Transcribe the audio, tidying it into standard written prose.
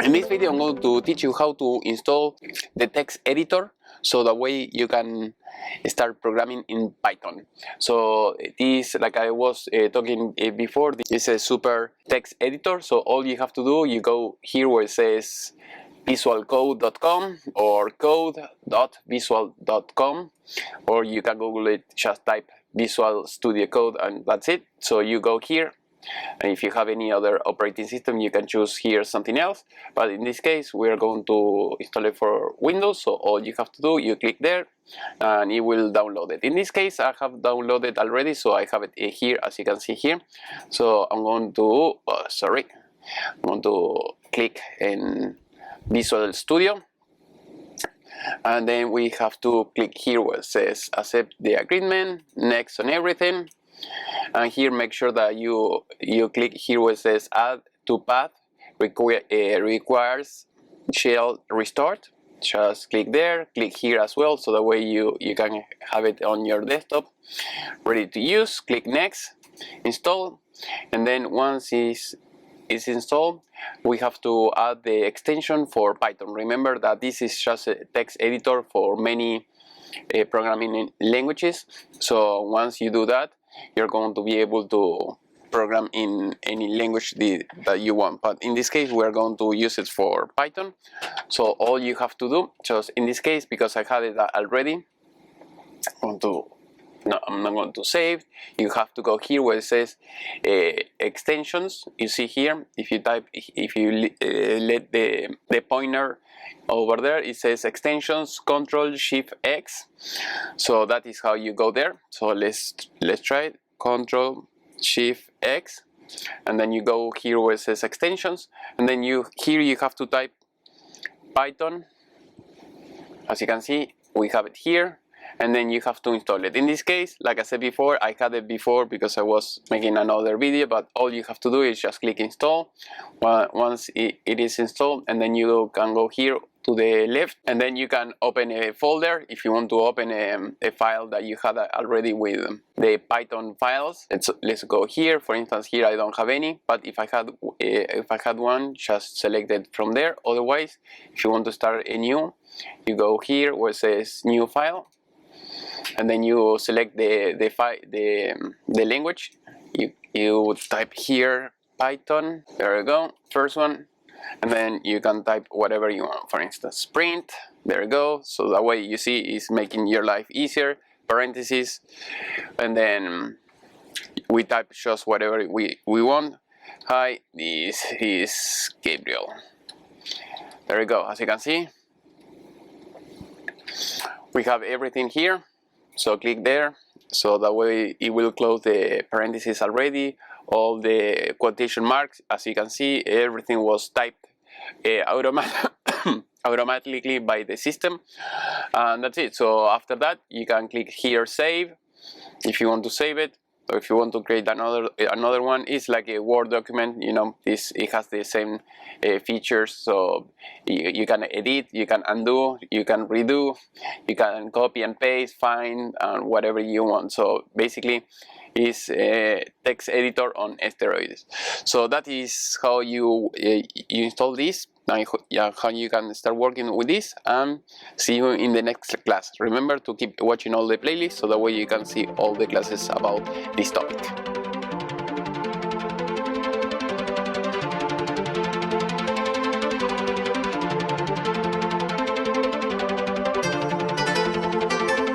In this video I'm going to teach you how to install the text editor so that way you can start programming in Python. So this, like I was talking before, this is a super text editor. So all you have to do, you go here where it says visualcode.com or code.visual.com, or you can Google it, just type Visual Studio Code and that's it. So you go here, and if you have any other operating system you can choose here something else, but in this case we are going to install it for Windows. So all you have to do, you click there and it will download it. In this case I have downloaded already, so I have it here as you can see here. So I'm going to click in Visual Studio, and then we have to click here where it says accept the agreement, next on everything. And here make sure that you click here where it says add to path requires shell restart. Just click there, click here as well, so that way you can have it on your desktop ready to use. Click next, install, and then once it's installed we have to add the extension for Python. Remember that this is just a text editor for many programming languages, so once you do that you're going to be able to program in any language that you want, but in this case we're going to use it for Python. So all you have to do, just in this case because I had it already, I'm not going to save. You have to go here where it says extensions. You see here, if you let the pointer over there, it says extensions, ctrl shift X. So that is how you go there. So let's try it. Ctrl shift X, and then you go here where it says extensions, and then you have to type Python. As you can see, we have it here, and then you have to install it. In this case, like I said before, I had it before because I was making another video, but all you have to do is just click install. Once it is installed, and then you can go here to the left, and then you can open a folder if you want to open a file that you had already with the Python files. Let's go here. For instance, here I don't have any, but if I had one, just select it from there. Otherwise, if you want to start a new, you go here where it says new file, and then you select the language. You type here Python. There we go, first one. And then you can type whatever you want, for instance print. There you go. So that way you see it's making your life easier. Parentheses, and then we type just whatever we want. Hi, this is Gabriel. There you go. As you can see, we have everything here. So click there, so that way it will close the parentheses already. All the quotation marks, as you can see, everything was typed automatically by the system, and that's it. So after that you can click here save if you want to save it, or if you want to create another one. It's like a Word document, you know, it has the same features, so you can edit, you can undo, you can redo, you can copy and paste, find, and whatever you want. So basically is a text editor on steroids. So that is how you install this, and how you can start working with this, and see you in the next class. Remember to keep watching all the playlists so that way you can see all the classes about this topic.